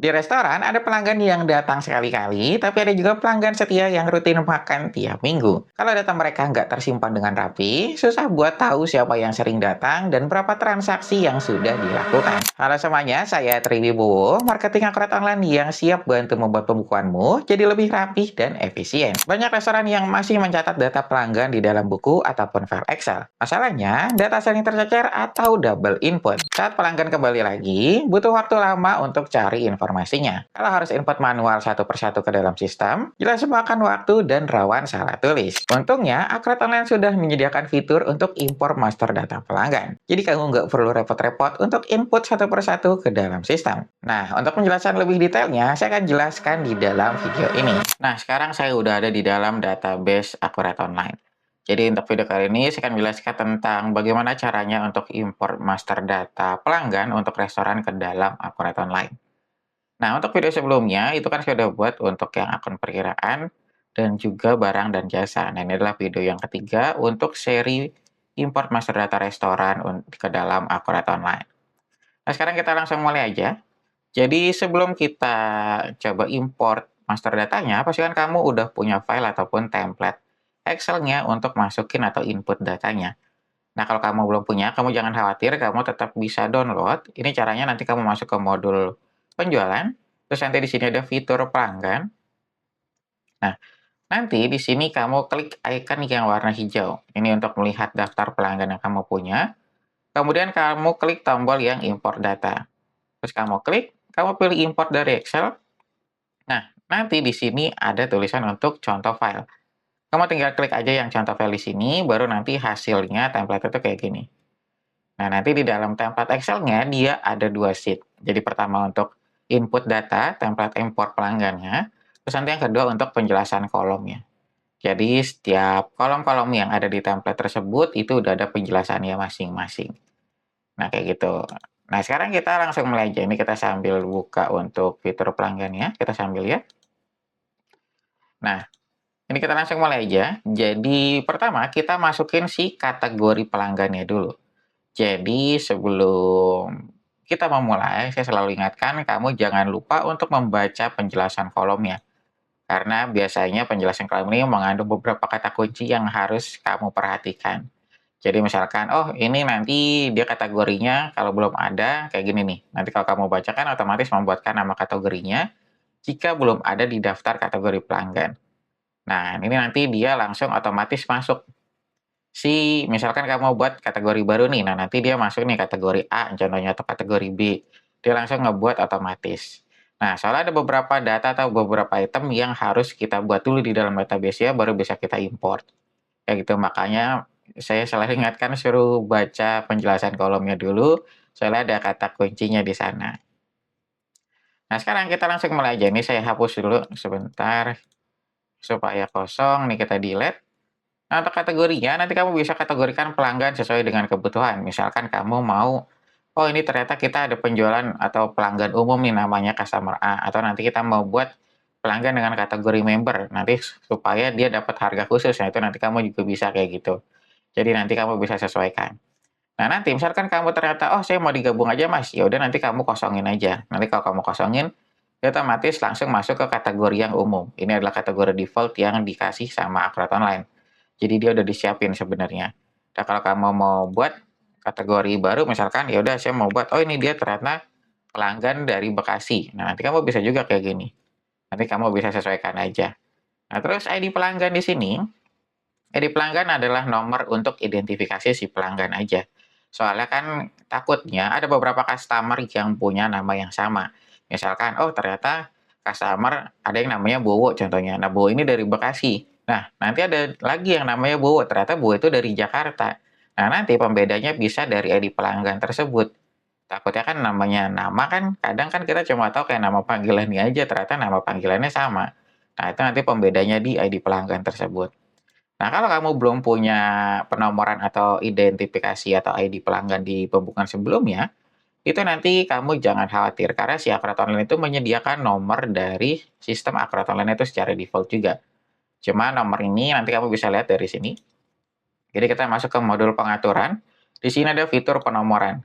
Di restoran ada pelanggan yang datang sekali-kali, tapi ada juga pelanggan setia yang rutin makan tiap minggu. Kalau data mereka nggak tersimpan dengan rapi, susah buat tahu siapa yang sering datang dan berapa transaksi yang sudah dilakukan. Halo semuanya, saya Triwibowo, marketing akurat online yang siap bantu membuat pembukuanmu jadi lebih rapih dan efisien. Banyak restoran yang masih mencatat data pelanggan di dalam buku ataupun file Excel. Masalahnya, data sering tercecer atau double input. Saat pelanggan kembali lagi, butuh waktu lama untuk cari informasinya. Kalau harus input manual satu persatu ke dalam sistem, jelas memakan waktu dan rawan salah tulis. Untungnya, Akurat Online sudah menyediakan fitur untuk impor master data pelanggan. Jadi kamu nggak perlu repot-repot untuk input satu persatu ke dalam sistem. Nah, untuk penjelasan lebih detailnya, saya akan jelaskan di dalam video ini. Nah, sekarang saya udah ada di dalam database Akurat Online. Jadi untuk video kali ini saya akan menjelaskan tentang bagaimana caranya untuk import master data pelanggan untuk restoran ke dalam Akurat Online. Nah, untuk video sebelumnya itu kan saya sudah buat untuk yang akun perkiraan dan juga barang dan jasa. Nah, ini adalah video yang ketiga untuk seri import master data restoran ke dalam Akurat Online. Nah, sekarang kita langsung mulai aja. Jadi sebelum kita coba import master datanya, pastikan kamu udah punya file ataupun template Excel-nya untuk masukin atau input datanya. Nah, kalau kamu belum punya, kamu jangan khawatir, kamu tetap bisa download. Ini caranya nanti kamu masuk ke modul penjualan, terus nanti di sini ada fitur pelanggan. Nah, nanti di sini kamu klik icon yang warna hijau. Ini untuk melihat daftar pelanggan yang kamu punya. Kemudian kamu klik tombol yang import data. Terus kamu klik, kamu pilih import dari Excel. Nah, nanti di sini ada tulisan untuk contoh file. Kamu tinggal klik aja yang contoh file di sini, baru nanti hasilnya template itu kayak gini. Nah, nanti di dalam template Excel-nya dia ada dua sheet. Jadi pertama untuk input data, template import pelanggannya, terus nanti yang kedua untuk penjelasan kolomnya. Jadi setiap kolom-kolom yang ada di template tersebut itu udah ada penjelasannya masing-masing. Nah, kayak gitu. Nah, sekarang kita langsung mulai aja. Ini kita sambil buka untuk fitur pelanggannya. Kita sambil ya. Nah, ini kita langsung mulai aja. Jadi, pertama kita masukin si kategori pelanggannya dulu. Jadi, sebelum kita memulai, saya selalu ingatkan kamu jangan lupa untuk membaca penjelasan kolomnya. Karena biasanya penjelasan kolom ini mengandung beberapa kata kunci yang harus kamu perhatikan. Jadi misalkan, oh ini nanti dia kategorinya kalau belum ada kayak gini nih. Nanti kalau kamu bacakan otomatis membuatkan nama kategorinya jika belum ada di daftar kategori pelanggan. Nah, ini nanti dia langsung otomatis masuk. Misalkan kamu buat kategori baru nih, nah nanti dia masuk nih kategori A contohnya atau kategori B. Dia langsung ngebuat otomatis. Nah, soalnya ada beberapa data atau beberapa item yang harus kita buat dulu di dalam database ya, baru bisa kita import. Kayak gitu, makanya saya selalu ingatkan suruh baca penjelasan kolomnya dulu, soalnya ada kata kuncinya di sana. Nah, sekarang kita langsung mulai aja. Ini saya hapus dulu sebentar, supaya kosong. Nih kita delete. Nah, untuk kategorinya, nanti kamu bisa kategorikan pelanggan sesuai dengan kebutuhan. Misalkan kamu mau, oh ini ternyata kita ada penjualan atau pelanggan umum nih namanya customer A. Atau nanti kita mau buat pelanggan dengan kategori member. Nanti supaya dia dapat harga khusus. Nah, itu nanti kamu juga bisa kayak gitu. Jadi nanti kamu bisa sesuaikan. Nah, nanti misalkan kamu ternyata, oh saya mau digabung aja mas. Ya udah nanti kamu kosongin aja. Nanti kalau kamu kosongin, dia otomatis langsung masuk ke kategori yang umum. Ini adalah kategori default yang dikasih sama Akurat Online. Jadi dia udah disiapin sebenarnya. Nah, kalau kamu mau buat kategori baru, misalkan ya udah saya mau buat, oh ini dia ternyata pelanggan dari Bekasi. Nah, nanti kamu bisa juga kayak gini. Nanti kamu bisa sesuaikan aja. Nah, terus ID pelanggan di sini, ID pelanggan adalah nomor untuk identifikasi si pelanggan aja. Soalnya kan takutnya ada beberapa customer yang punya nama yang sama. Misalkan, oh ternyata customer ada yang namanya Bowo contohnya. Nah, Bowo ini dari Bekasi. Nah, nanti ada lagi yang namanya Bowo. Ternyata Bowo itu dari Jakarta. Nah, nanti pembedanya bisa dari ID pelanggan tersebut. Takutnya kan namanya nama kan, kadang kan kita cuma tahu kayak nama panggilannya aja, ternyata nama panggilannya sama. Nah, itu nanti pembedanya di ID pelanggan tersebut. Nah, kalau kamu belum punya penomoran atau identifikasi atau ID pelanggan di pembukaan sebelumnya, itu nanti kamu jangan khawatir karena si Akurat Online itu menyediakan nomor dari sistem Akurat Online itu secara default juga. Cuma nomor ini nanti kamu bisa lihat dari sini. Jadi kita masuk ke modul pengaturan. Di sini ada fitur penomoran.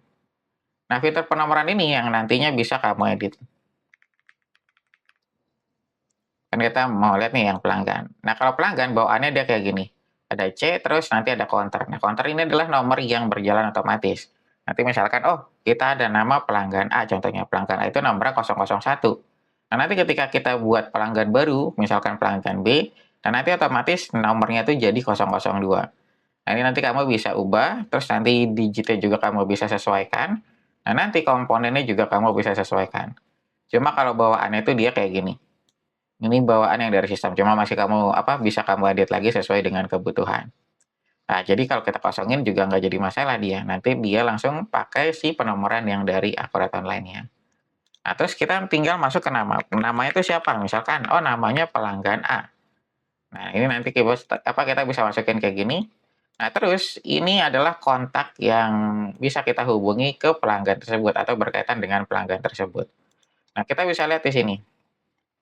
Nah, fitur penomoran ini yang nantinya bisa kamu edit. kita mau lihat nih yang pelanggan. Nah, kalau pelanggan bawaannya dia kayak gini. Ada C, terus nanti ada counter. Nah, counter ini adalah nomor yang berjalan otomatis. Nanti misalkan, oh, kita ada nama pelanggan A, contohnya. Pelanggan A itu nomornya 001. Nah, nanti ketika kita buat pelanggan baru, misalkan pelanggan B, nah nanti otomatis nomornya itu jadi 002. Nah, ini nanti kamu bisa ubah, terus nanti digitnya juga kamu bisa sesuaikan. Nah, nanti komponennya juga kamu bisa sesuaikan. Cuma kalau bawaannya itu dia kayak gini. Ini bawaan yang dari sistem, cuma masih bisa kamu edit lagi sesuai dengan kebutuhan. Nah, jadi kalau kita kosongin juga nggak jadi masalah dia. Nanti dia langsung pakai si penomoran yang dari Akurat Online-nya. Nah, terus kita tinggal masuk ke nama. Namanya itu siapa? Misalkan, oh namanya pelanggan A. Nah, ini nanti kita bisa masukin kayak gini. Nah, terus ini adalah kontak yang bisa kita hubungi ke pelanggan tersebut atau berkaitan dengan pelanggan tersebut. Nah, kita bisa lihat di sini.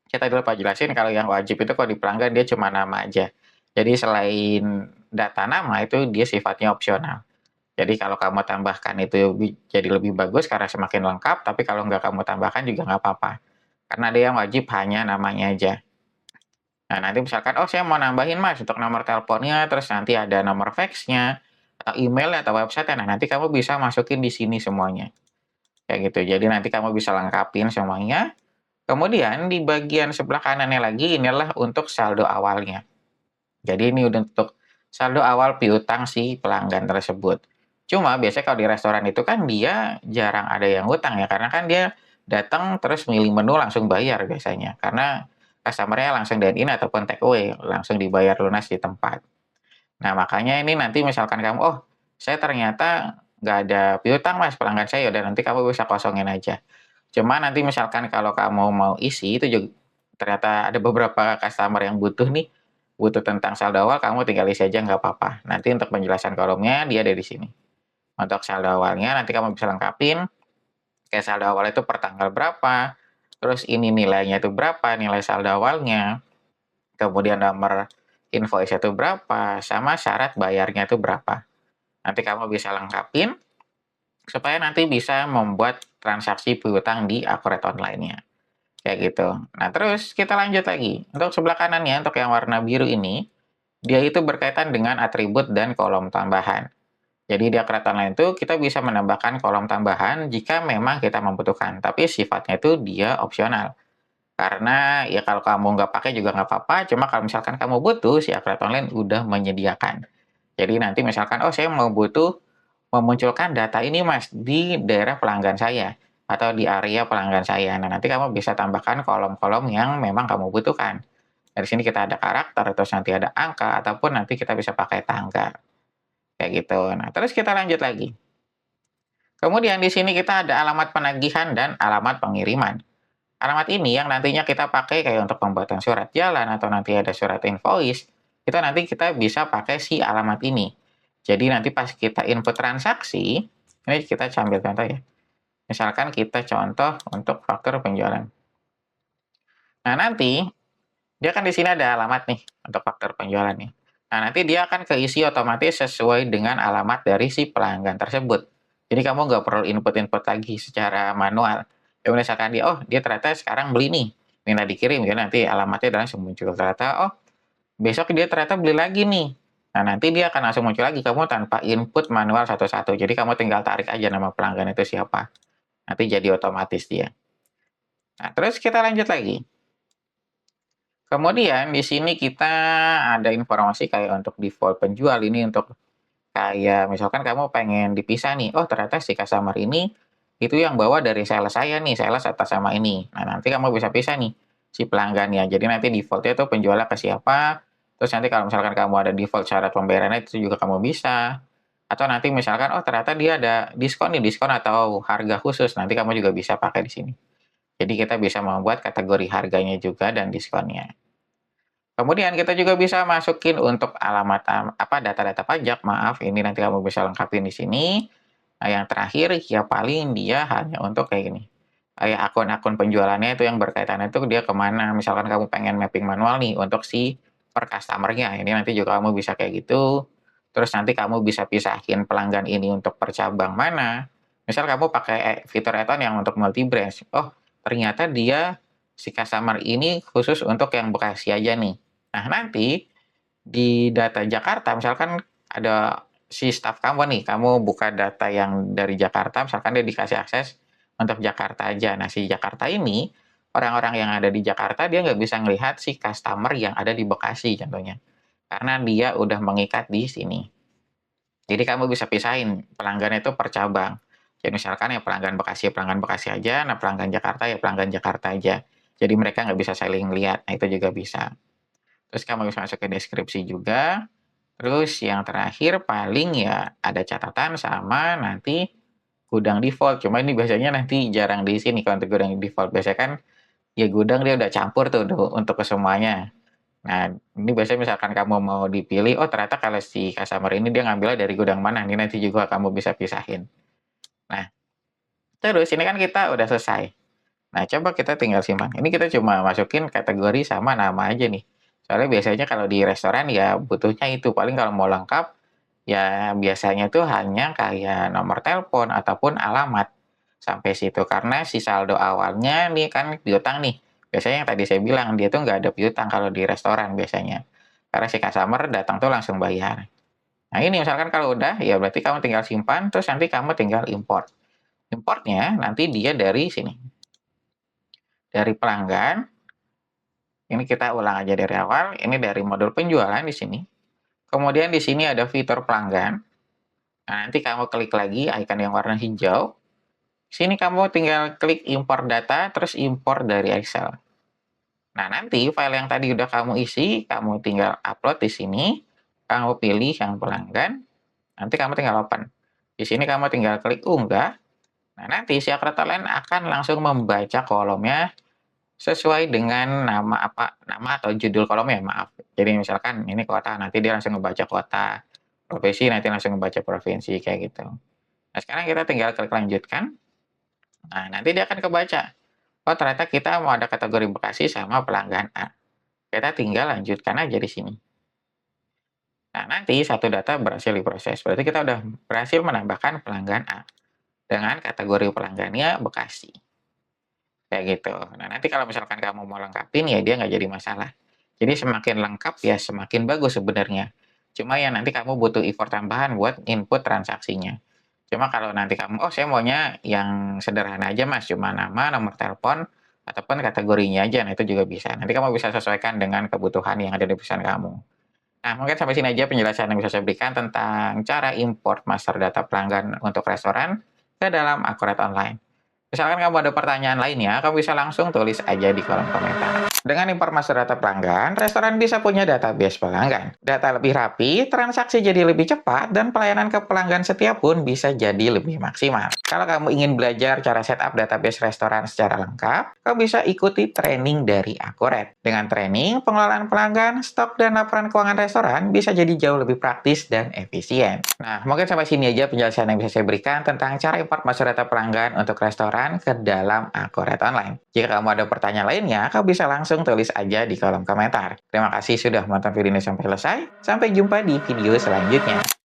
Kita dulu Pak jelasin kalau yang wajib itu kalau di pelanggan dia cuma nama aja. Jadi selain data nama itu dia sifatnya opsional. Jadi kalau kamu tambahkan itu jadi lebih bagus karena semakin lengkap, tapi kalau nggak kamu tambahkan juga nggak apa-apa. Karena dia yang wajib hanya namanya aja. Nah, nanti misalkan, oh saya mau nambahin mas untuk nomor teleponnya, terus nanti ada nomor faxnya, atau email atau website, nah nanti kamu bisa masukin di sini semuanya. Kayak gitu, jadi nanti kamu bisa lengkapin semuanya. Kemudian di bagian sebelah kanannya lagi, inilah untuk saldo awalnya. Jadi ini udah untuk saldo awal piutang si pelanggan tersebut. Cuma biasanya kalau di restoran itu kan dia jarang ada yang utang ya, karena kan dia datang terus milih menu langsung bayar biasanya. Karena customer-nya langsung dine in ataupun take away, langsung dibayar lunas di tempat. Nah, makanya ini nanti misalkan kamu, oh, saya ternyata nggak ada piutang mas pelanggan saya, udah nanti kamu bisa kosongin aja. Cuma nanti misalkan kalau kamu mau isi, itu juga ternyata ada beberapa customer yang butuh tentang saldo awal, kamu tinggal isi aja nggak apa-apa. Nanti untuk penjelasan kolomnya, dia ada di sini. Untuk saldo awalnya, nanti kamu bisa lengkapin, kayak saldo awal itu per tanggal berapa, terus ini nilainya itu berapa, nilai saldo awalnya, kemudian nomor invoice itu berapa, sama syarat bayarnya itu berapa. Nanti kamu bisa lengkapin, supaya nanti bisa membuat transaksi piutang di Akurat Online-nya. Kayak gitu. Nah, terus kita lanjut lagi. Untuk sebelah kanannya, untuk yang warna biru ini, dia itu berkaitan dengan atribut dan kolom tambahan. Jadi di Akurat Online itu kita bisa menambahkan kolom tambahan jika memang kita membutuhkan. Tapi sifatnya itu dia opsional. Karena ya kalau kamu nggak pakai juga nggak apa-apa, cuma kalau misalkan kamu butuh, si Akurat Online udah menyediakan. Jadi nanti misalkan, oh saya mau butuh memunculkan data ini mas di daerah pelanggan saya atau di area pelanggan saya. Nah, nanti kamu bisa tambahkan kolom-kolom yang memang kamu butuhkan. Dari sini kita ada karakter, terus nanti ada angka, ataupun nanti kita bisa pakai tangga. Kayak gitu. Nah, terus kita lanjut lagi. Kemudian di sini kita ada alamat penagihan dan alamat pengiriman. Alamat ini yang nantinya kita pakai kayak untuk pembuatan surat jalan atau nanti ada surat invoice, itu nanti kita bisa pakai si alamat ini. Jadi nanti pas kita input transaksi, ini kita ambil contoh ya. Misalkan kita contoh untuk faktur penjualan. Nah, nanti dia kan di sini ada alamat nih untuk faktur penjualan nih. Nah, nanti dia akan keisi otomatis sesuai dengan alamat dari si pelanggan tersebut. Jadi kamu nggak perlu input-input lagi secara manual. Ya misalkan dia ternyata sekarang beli nih, minta dikirim, ya nanti alamatnya langsung muncul. Ternyata, besok dia ternyata beli lagi nih. Nah, nanti dia akan langsung muncul lagi kamu tanpa input manual satu-satu. Jadi kamu tinggal tarik aja nama pelanggan itu siapa. Nanti jadi otomatis dia. Nah, terus kita lanjut lagi. Kemudian di sini kita ada informasi kayak untuk default penjual ini untuk kayak misalkan kamu pengen dipisah nih. Oh, ternyata si customer ini itu yang bawa dari sales saya nih, sales atas sama ini. Nah, nanti kamu bisa pisah nih si pelanggannya. Jadi nanti defaultnya itu penjualnya ke siapa. Terus nanti kalau misalkan kamu ada default syarat pembayarannya itu juga kamu bisa. Atau nanti misalkan, oh ternyata dia ada diskon nih, diskon atau harga khusus. Nanti kamu juga bisa pakai di sini. Jadi kita bisa membuat kategori harganya juga dan diskonnya. Kemudian kita juga bisa masukin untuk alamat data-data pajak. Maaf, ini nanti kamu bisa lengkapin di sini. Nah, yang terakhir ya paling dia hanya untuk kayak gini. Kayak akun-akun penjualannya itu yang berkaitan itu dia kemana. Misalkan kamu pengen mapping manual nih untuk si per customer-nya. Ini nanti juga kamu bisa kayak gitu. Terus nanti kamu bisa pisahin pelanggan ini untuk per cabang mana. Misal kamu pakai fitur add-on yang untuk multi branch. Oh, ternyata dia si customer ini khusus untuk yang Bekasi aja nih. Nah, nanti di data Jakarta misalkan ada si staff kamu nih, kamu buka data yang dari Jakarta, misalkan dia dikasih akses untuk Jakarta aja. Nah, si Jakarta ini, orang-orang yang ada di Jakarta, dia nggak bisa ngelihat si customer yang ada di Bekasi contohnya. Karena dia udah mengikat di sini. Jadi kamu bisa pisahin pelanggan itu per cabang. Jadi misalkan ya pelanggan Bekasi aja, nah pelanggan Jakarta ya pelanggan Jakarta aja. Jadi mereka nggak bisa saling lihat, nah itu juga bisa. Terus kamu bisa masuk ke deskripsi juga. Terus yang terakhir paling ya ada catatan sama nanti gudang default. Cuma ini biasanya nanti jarang di sini kalau untuk gudang default. Biasanya kan ya gudang dia udah campur tuh untuk ke semuanya. Nah, ini biasanya misalkan kamu mau dipilih, oh ternyata kalau si customer ini dia ngambilnya dari gudang mana, ini nanti juga kamu bisa pisahin. Nah, terus ini kan kita udah selesai. Nah, coba kita tinggal simpan. Ini kita cuma masukin kategori sama nama aja nih. Soalnya biasanya kalau di restoran ya butuhnya itu. Paling kalau mau lengkap, ya biasanya tuh hanya kayak nomor telepon ataupun alamat. Sampai situ. Karena si saldo awalnya nih kan piutang nih. Biasanya yang tadi saya bilang, dia tuh nggak ada piutang kalau di restoran biasanya. Karena si customer datang tuh langsung bayar. Nah ini misalkan kalau udah, ya berarti kamu tinggal simpan, terus nanti kamu tinggal import. Importnya nanti dia dari sini. Dari pelanggan, ini kita ulang aja dari awal, ini dari modul penjualan di sini. Kemudian di sini ada fitur pelanggan. Nah, nanti kamu klik lagi icon yang warna hijau. Sini kamu tinggal klik import data, terus import dari Excel. Nah, nanti file yang tadi udah kamu isi, kamu tinggal upload di sini. Kamu pilih yang pelanggan, nanti kamu tinggal open. Di sini kamu tinggal klik unggah. Nah, nanti si Akratoline akan langsung membaca kolomnya sesuai dengan nama atau judul kolomnya, maaf. Jadi misalkan ini kota, nanti dia langsung membaca kota. Profesi, nanti langsung membaca provinsi, kayak gitu. Nah, sekarang kita tinggal klik lanjutkan. Nah, nanti dia akan kebaca. Oh, ternyata kita mau ada kategori Bekasi sama pelanggan A. Kita tinggal lanjutkan aja di sini. Nah, nanti satu data berhasil diproses. Berarti kita udah berhasil menambahkan pelanggan A dengan kategori pelanggannya Bekasi. Kayak gitu. Nah, nanti kalau misalkan kamu mau lengkapin, ya dia nggak jadi masalah. Jadi semakin lengkap, ya semakin bagus sebenarnya. Cuma ya nanti kamu butuh effort tambahan buat input transaksinya. Cuma kalau nanti kamu, oh saya maunya yang sederhana aja mas, cuma nama, nomor telepon, ataupun kategorinya aja, nah itu juga bisa. Nanti kamu bisa sesuaikan dengan kebutuhan yang ada di perusahaan kamu. Nah, mungkin sampai sini aja penjelasan yang bisa saya berikan tentang cara import master data pelanggan untuk restoran ke dalam Akurat Online. Misalkan kamu ada pertanyaan lainnya, kamu bisa langsung tulis aja di kolom komentar. Dengan informasi data pelanggan, restoran bisa punya database pelanggan. Data lebih rapi, transaksi jadi lebih cepat, dan pelayanan ke pelanggan setiap pun bisa jadi lebih maksimal. Kalau kamu ingin belajar cara setup database restoran secara lengkap, kamu bisa ikuti training dari Akurat. Dengan training, pengelolaan pelanggan, stok, dan laporan keuangan restoran bisa jadi jauh lebih praktis dan efisien. Nah, mungkin sampai sini aja penjelasan yang bisa saya berikan tentang cara import masuk data pelanggan untuk restoran ke dalam Akurat Online. Jika kamu ada pertanyaan lainnya, kamu bisa langsung tulis aja di kolom komentar. Terima kasih sudah menonton video ini sampai selesai. Sampai jumpa di video selanjutnya.